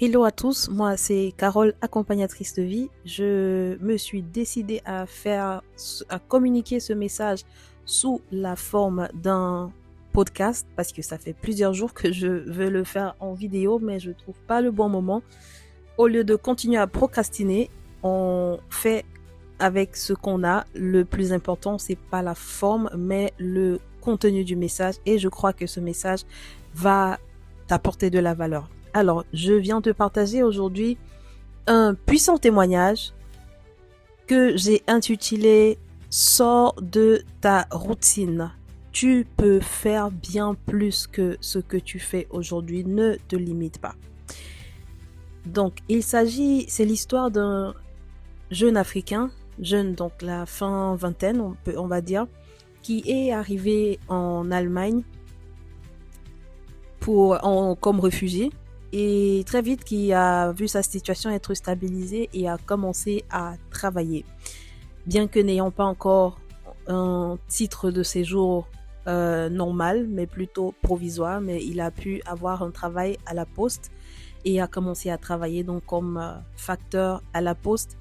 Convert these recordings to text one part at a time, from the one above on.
Hello à tous, moi c'est Carole, accompagnatrice de vie. Je me suis décidée à communiquer ce message sous la forme d'un podcast parce que ça fait plusieurs jours que je veux le faire en vidéo, mais je trouve pas le bon moment. Au lieu de continuer à procrastiner, on fait avec ce qu'on a. Le plus important, c'est pas la forme, mais le contenu du message. Et je crois que ce message va t'apporter de la valeur. Alors, je viens te partager aujourd'hui un puissant témoignage que j'ai intitulé Sors de ta routine. Tu peux faire bien plus que ce que tu fais aujourd'hui. Ne te limite pas. Donc, c'est l'histoire d'un jeune Africain, jeune donc la fin vingtaine, on va dire, qui est arrivé en Allemagne comme réfugié et très vite qui a vu sa situation être stabilisée et a commencé à travailler. Bien que n'ayant pas encore un titre de séjour normal, mais plutôt provisoire, mais il a pu avoir un travail à la poste et a commencé à travailler donc comme facteur à la poste.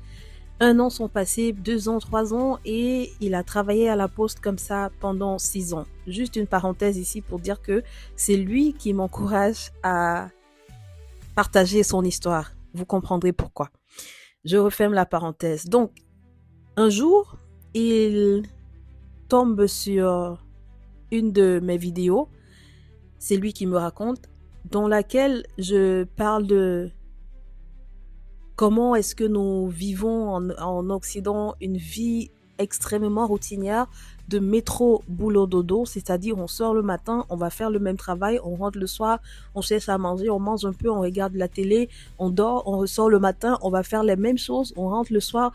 1 an sont passés, 2 ans, 3 ans, et il a travaillé à la poste comme ça pendant 6 ans. Juste une parenthèse ici pour dire que c'est lui qui m'encourage à partager son histoire. Vous comprendrez pourquoi. Je referme la parenthèse. Donc, un jour, il tombe sur une de mes vidéos, c'est lui qui me raconte, dans laquelle je parle de comment est-ce que nous vivons en Occident une vie extrêmement routinière de métro, boulot, dodo, c'est-à-dire on sort le matin, on va faire le même travail, on rentre le soir, on cherche à manger, on mange un peu, on regarde la télé, on dort, on ressort le matin, on va faire les mêmes choses, on rentre le soir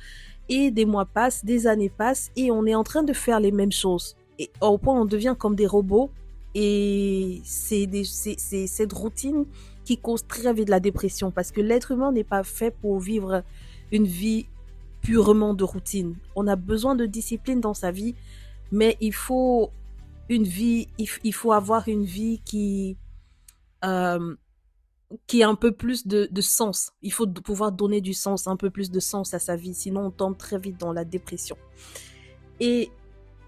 et des mois passent, des années passent et on est en train de faire les mêmes choses. Et au point on devient comme des robots et c'est cette routine qui cause très vite la dépression parce que l'être humain n'est pas fait pour vivre une vie purement de routine. On a besoin de discipline dans sa vie, mais il faut avoir une vie euh, qui a un peu plus de sens. Il faut pouvoir donner du sens, un peu plus de sens à sa vie, sinon on tombe très vite dans la dépression. Et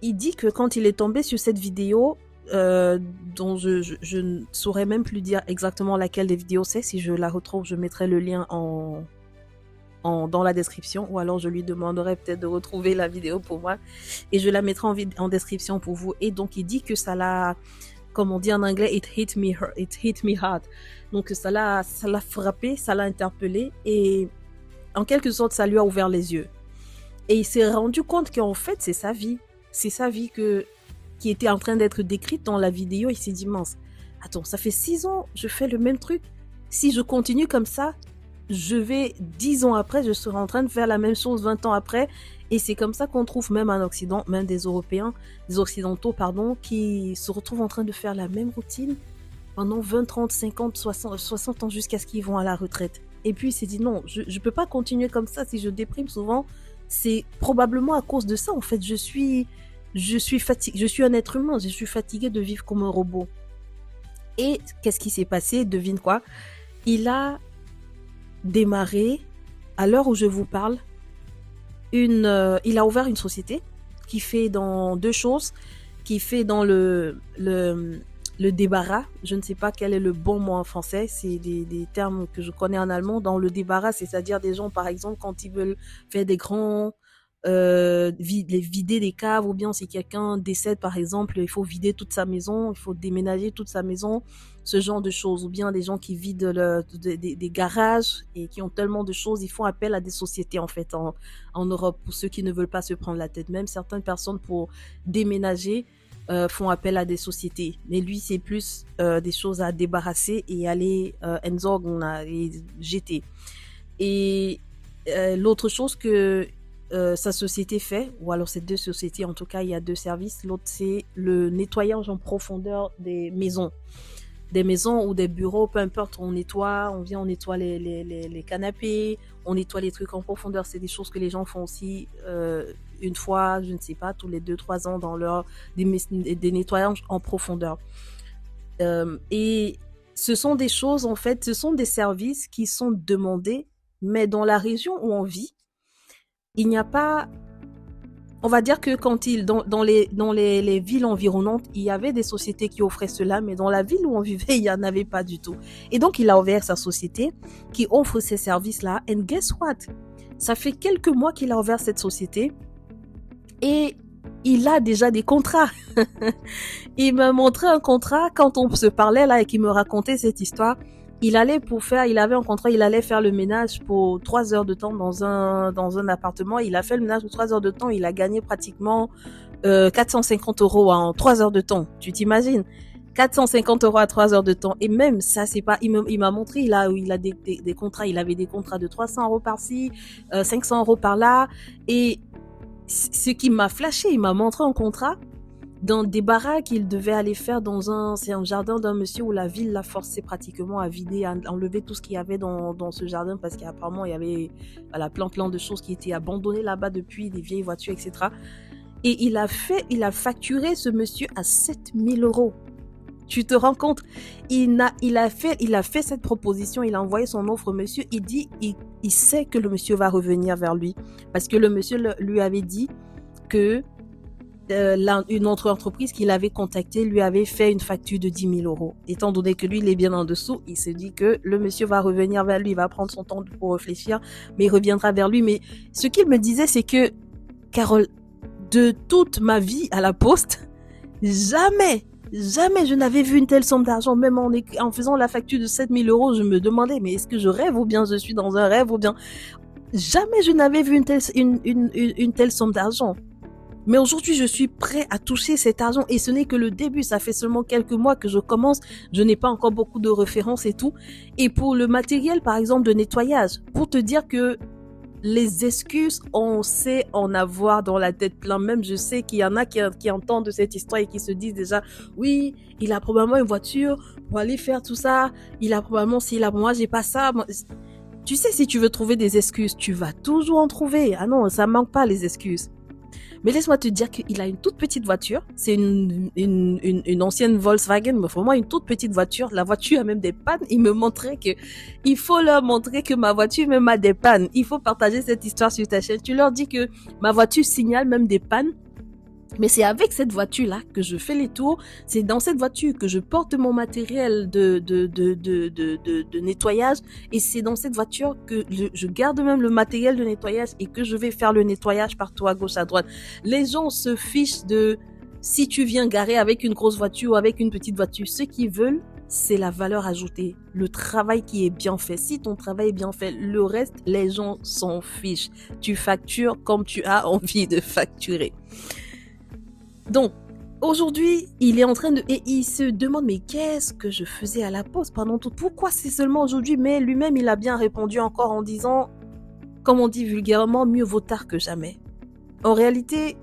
il dit que quand il est tombé sur cette vidéo, dont je ne saurais même plus dire exactement laquelle des vidéos c'est. Si je la retrouve, je mettrai le lien dans la description ou alors je lui demanderai peut-être de retrouver la vidéo pour moi et je la mettrai en description pour vous. Et donc il dit que ça l'a, comme on dit en anglais, it hit me hard. Donc ça l'a frappé, ça l'a interpellé et en quelque sorte ça lui a ouvert les yeux. Et il s'est rendu compte qu'en fait c'est sa vie. C'est sa vie qui était en train d'être décrite dans la vidéo. Il s'est dit, mince, attends, ça fait 6 ans, je fais le même truc. Si je continue comme ça, 10 ans après, je serai en train de faire la même chose 20 ans après. Et c'est comme ça qu'on trouve même en Occident, même des Européens, des Occidentaux, pardon, qui se retrouvent en train de faire la même routine pendant 20, 30, 50, 60 ans jusqu'à ce qu'ils vont à la retraite. Et puis il s'est dit, non, je ne peux pas continuer comme ça. Si je déprime souvent, c'est probablement à cause de ça. En fait, je suis fatiguée, je suis un être humain, je suis fatiguée de vivre comme un robot. Et qu'est-ce qui s'est passé? Devine quoi? Il a démarré, à l'heure où je vous parle, il a ouvert une société qui fait dans deux choses, qui fait dans le débarras. Je ne sais pas quel est le bon mot en français, c'est des termes que je connais en allemand. Dans le débarras, c'est-à-dire des gens, par exemple, quand ils veulent faire des grands vider des caves, ou bien si quelqu'un décède par exemple, il faut vider toute sa maison, il faut déménager toute sa maison, ce genre de choses, ou bien des gens qui vident des garages et qui ont tellement de choses, ils font appel à des sociétés en fait en Europe, pour ceux qui ne veulent pas se prendre la tête. Même certaines personnes pour déménager font appel à des sociétés, mais lui c'est plus des choses à débarrasser et aller entsorgen, et jeter. Et l'autre chose que sa société fait, ou alors c'est deux sociétés, en tout cas il y a deux services, l'autre c'est le nettoyage en profondeur des maisons ou des bureaux, peu importe, on nettoie les canapés, on nettoie les trucs en profondeur. C'est des choses que les gens font aussi une fois, je ne sais pas, tous les 2, 3 ans des nettoyages en profondeur. Et ce sont des choses, en fait, ce sont des services qui sont demandés, mais dans la région où on vit, il n'y a pas, on va dire que dans les villes environnantes, il y avait des sociétés qui offraient cela, mais dans la ville où on vivait, il n'y en avait pas du tout. Et donc, il a ouvert sa société qui offre ces services-là. And guess what? Ça fait quelques mois qu'il a ouvert cette société et il a déjà des contrats. Il m'a montré un contrat quand on se parlait là et qu'il me racontait cette histoire. Il avait un contrat, il allait faire le ménage pour 3 heures de temps dans un appartement. Il a fait le ménage pour 3 heures de temps. Il a gagné pratiquement 450 € en 3 heures de temps. Tu t'imagines? 450 € à 3 heures de temps. Et même ça, c'est pas, il m'a montré, il a des contrats, il avait des contrats de 300 € par-ci, 500 € par-là. Et ce qui m'a flashé, il m'a montré un contrat dans des baraques qu'il devait aller faire c'est un jardin d'un monsieur où la ville l'a forcé pratiquement à vider, à enlever tout ce qu'il y avait dans ce jardin parce qu'apparemment il y avait, voilà, plein de choses qui étaient abandonnées là-bas depuis, des vieilles voitures, etc. Et il a facturé ce monsieur à 7 000 €. Tu te rends compte? Il a fait cette proposition, il a envoyé son offre au monsieur, il sait que le monsieur va revenir vers lui parce que le monsieur lui avait dit que une autre entreprise qu'il avait contactée lui avait fait une facture de 10 000 €. Étant donné que lui, il est bien en dessous, il se dit que le monsieur va revenir vers lui, il va prendre son temps pour réfléchir, mais il reviendra vers lui. Mais ce qu'il me disait, c'est que, Carole, de toute ma vie à la poste, jamais je n'avais vu une telle somme d'argent. Même en faisant la facture de 7 000 €, je me demandais, mais est-ce que je rêve ou bien je suis dans un rêve ou bien... Jamais je n'avais vu une telle somme d'argent. Mais aujourd'hui, je suis prêt à toucher cet argent et ce n'est que le début. Ça fait seulement quelques mois que je commence. Je n'ai pas encore beaucoup de références et tout. Et pour le matériel, par exemple, de nettoyage, pour te dire que les excuses, on sait en avoir dans la tête plein. Même je sais qu'il y en a qui entendent de cette histoire et qui se disent déjà, oui, il a probablement une voiture pour aller faire tout ça. Moi, j'ai pas ça. Tu sais, si tu veux trouver des excuses, tu vas toujours en trouver. Ah non, ça manque pas les excuses. Mais laisse-moi te dire qu'il a une toute petite voiture. C'est une ancienne Volkswagen, mais vraiment une toute petite voiture. La voiture a même des pannes. Il faut leur montrer que ma voiture même a des pannes. Il faut partager cette histoire sur ta chaîne. Tu leur dis que ma voiture signale même des pannes. Mais c'est avec cette voiture-là que je fais les tours. C'est dans cette voiture que je porte mon matériel de nettoyage. Et c'est dans cette voiture que je garde même le matériel de nettoyage et que je vais faire le nettoyage partout à gauche, à droite. Les gens se fichent de si tu viens garer avec une grosse voiture ou avec une petite voiture. Ce qu'ils veulent, c'est la valeur ajoutée, le travail qui est bien fait. Si ton travail est bien fait, le reste, les gens s'en fichent. Tu factures comme tu as envie de facturer. Donc, aujourd'hui, il est en train et il se demande, mais qu'est-ce que je faisais à la poste pendant tout? Pourquoi c'est seulement aujourd'hui? Mais lui-même, il a bien répondu encore en disant, comme on dit vulgairement, mieux vaut tard que jamais. En réalité,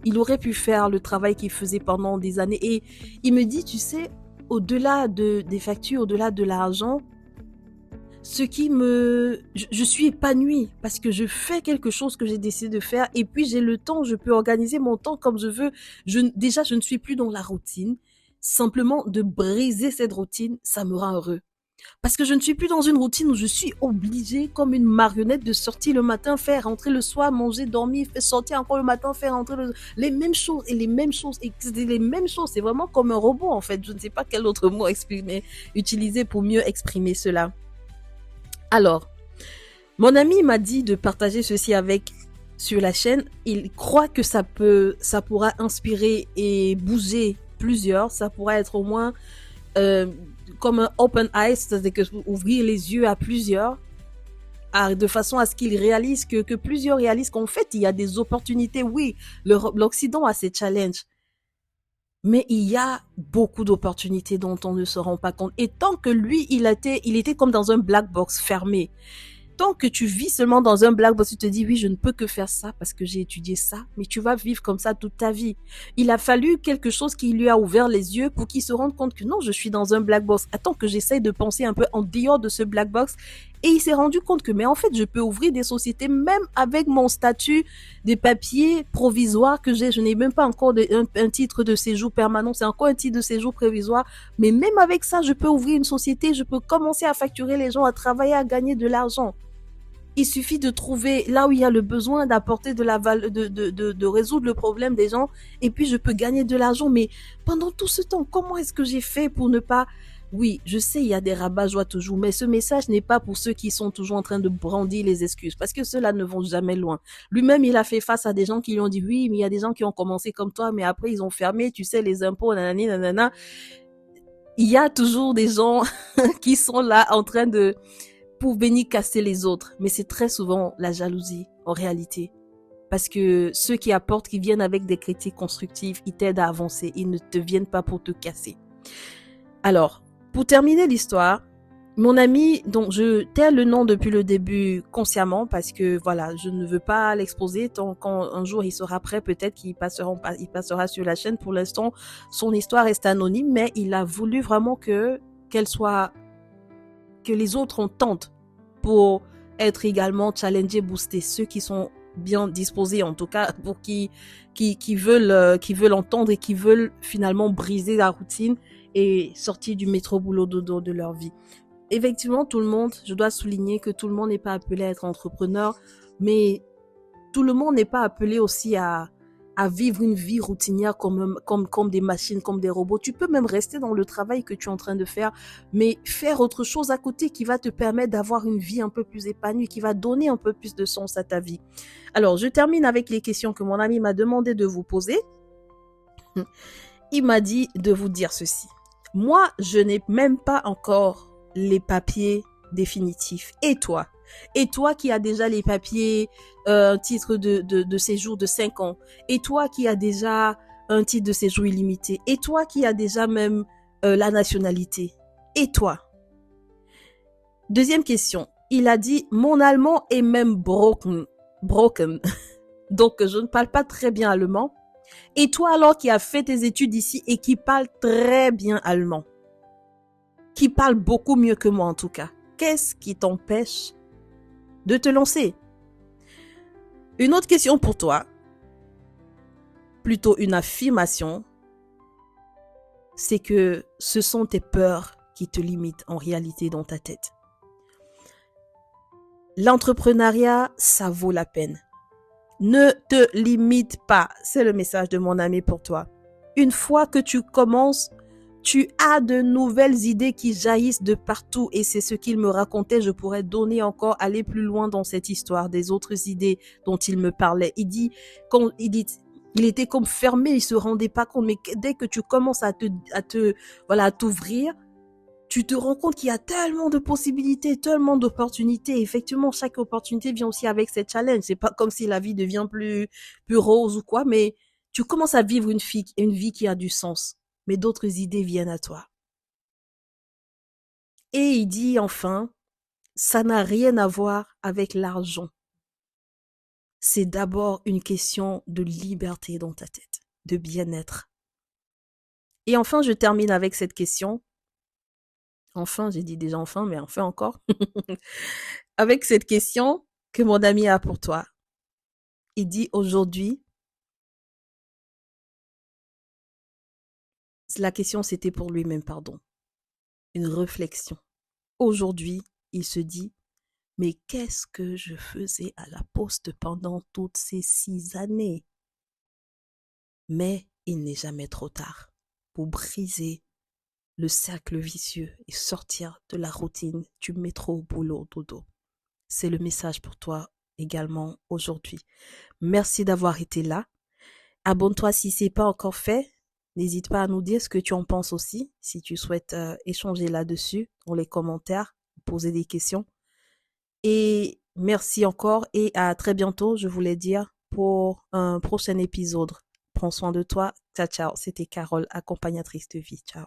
il aurait pu faire le travail qu'il faisait pendant des années. Et il me dit, tu sais, au-delà des factures, au-delà de l'argent, je suis épanouie parce que je fais quelque chose que j'ai décidé de faire et puis j'ai le temps, je peux organiser mon temps comme je veux. Déjà, je ne suis plus dans la routine. Simplement de briser cette routine, ça me rend heureux. Parce que je ne suis plus dans une routine où je suis obligée, comme une marionnette, de sortir le matin, faire rentrer le soir, manger, dormir, sortir encore le matin, faire rentrer les mêmes choses et les mêmes choses et les mêmes choses. C'est vraiment comme un robot en fait. Je ne sais pas quel autre mot utiliser pour mieux exprimer cela. Alors, mon ami m'a dit de partager ceci sur la chaîne. Il croit que ça pourra inspirer et bouger plusieurs. Ça pourra être au moins comme un open eyes, c'est-à-dire que ouvrir les yeux à plusieurs, de façon à ce qu'ils réalisent que plusieurs réalisent qu'en fait il y a des opportunités. Oui, l'Occident a ses challenges. Mais il y a beaucoup d'opportunités dont on ne se rend pas compte. Et tant que lui, il était comme dans un black box fermé. Tant que tu vis seulement dans un black box, tu te dis, oui, je ne peux que faire ça parce que j'ai étudié ça. Mais tu vas vivre comme ça toute ta vie. Il a fallu quelque chose qui lui a ouvert les yeux pour qu'il se rende compte que non, je suis dans un black box. Attends que j'essaye de penser un peu en dehors de ce black box. Et il s'est rendu compte que, mais en fait, je peux ouvrir des sociétés même avec mon statut des papiers provisoires que j'ai. Je n'ai même pas encore un titre de séjour permanent, c'est encore un titre de séjour provisoire. Mais même avec ça, je peux ouvrir une société, je peux commencer à facturer les gens, à travailler, à gagner de l'argent. Il suffit de trouver là où il y a le besoin d'apporter de la valeur, de résoudre le problème des gens, et puis je peux gagner de l'argent. Mais pendant tout ce temps, comment est-ce que j'ai fait pour ne pas... Oui, je sais, il y a des rabat-joie toujours, mais ce message n'est pas pour ceux qui sont toujours en train de brandir les excuses, parce que ceux-là ne vont jamais loin. Lui-même, il a fait face à des gens qui lui ont dit, oui, mais il y a des gens qui ont commencé comme toi, mais après, ils ont fermé, tu sais, les impôts, nanani, nanana. Il y a toujours des gens qui sont là en train de pour venir casser les autres. Mais c'est très souvent la jalousie, en réalité. Parce que ceux qui apportent, qui viennent avec des critiques constructives, ils t'aident à avancer. Ils ne te viennent pas pour te casser. Alors, pour terminer l'histoire, mon ami, donc je tais le nom depuis le début consciemment parce que voilà, je ne veux pas l'exposer tant quand un jour il sera prêt, peut-être qu'il passera sur la chaîne. Pour l'instant, son histoire reste anonyme, mais il a voulu vraiment que les autres en tentent pour être également challengés, boostés, ceux qui sont bien disposés, en tout cas pour qui veulent entendre et qui veulent finalement briser la routine et sortir du métro boulot dodo de leur vie. Effectivement, tout le monde, je dois souligner que tout le monde n'est pas appelé à être entrepreneur, mais tout le monde n'est pas appelé aussi à vivre une vie routinière comme des machines, comme des robots. Tu peux même rester dans le travail que tu es en train de faire, mais faire autre chose à côté qui va te permettre d'avoir une vie un peu plus épanouie, qui va donner un peu plus de sens à ta vie. Alors, je termine avec les questions que mon ami m'a demandé de vous poser. Il m'a dit de vous dire ceci. Moi, je n'ai même pas encore les papiers définitifs. Et toi? Et toi qui as déjà les papiers, un titre de séjour de 5 ans. Et toi qui as déjà un titre de séjour illimité. Et toi qui as déjà même la nationalité. Et toi? Deuxième question. Il a dit, mon allemand est même broken. Donc, je ne parle pas très bien allemand. Et toi alors qui as fait tes études ici et qui parle très bien allemand, qui parle beaucoup mieux que moi en tout cas, qu'est-ce qui t'empêche de te lancer? Une autre question pour toi, plutôt une affirmation, c'est que ce sont tes peurs qui te limitent en réalité dans ta tête. L'entrepreneuriat, ça vaut la peine. Ne te limite pas, c'est le message de mon ami pour toi. Une fois que tu commences, tu as de nouvelles idées qui jaillissent de partout et c'est ce qu'il me racontait. Je pourrais donner encore, aller plus loin dans cette histoire, des autres idées dont il me parlait. Il était comme fermé, il se rendait pas compte, mais dès que tu commences à t'ouvrir, tu te rends compte qu'il y a tellement de possibilités, tellement d'opportunités. Effectivement, chaque opportunité vient aussi avec ses challenges. C'est pas comme si la vie devient plus rose ou quoi, mais tu commences à vivre une vie qui a du sens. Mais d'autres idées viennent à toi. Et il dit enfin, ça n'a rien à voir avec l'argent. C'est d'abord une question de liberté dans ta tête, de bien-être. Et enfin, je termine avec cette question. Enfin, j'ai dit déjà enfin, mais enfin encore. Avec cette question que mon ami a pour toi. Il dit aujourd'hui, la question c'était pour lui-même, pardon. Une réflexion. Aujourd'hui, il se dit, mais qu'est-ce que je faisais à la poste pendant toutes ces 6 années? Mais il n'est jamais trop tard pour briser le cercle vicieux et sortir de la routine du métro, boulot, dodo. C'est le message pour toi également aujourd'hui. Merci d'avoir été là. Abonne-toi si ce n'est pas encore fait. N'hésite pas à nous dire ce que tu en penses aussi, si tu souhaites échanger là-dessus dans les commentaires, poser des questions. Et merci encore et à très bientôt, je voulais dire, pour un prochain épisode. Prends soin de toi. Ciao, ciao. C'était Carole, accompagnatrice de vie. Ciao.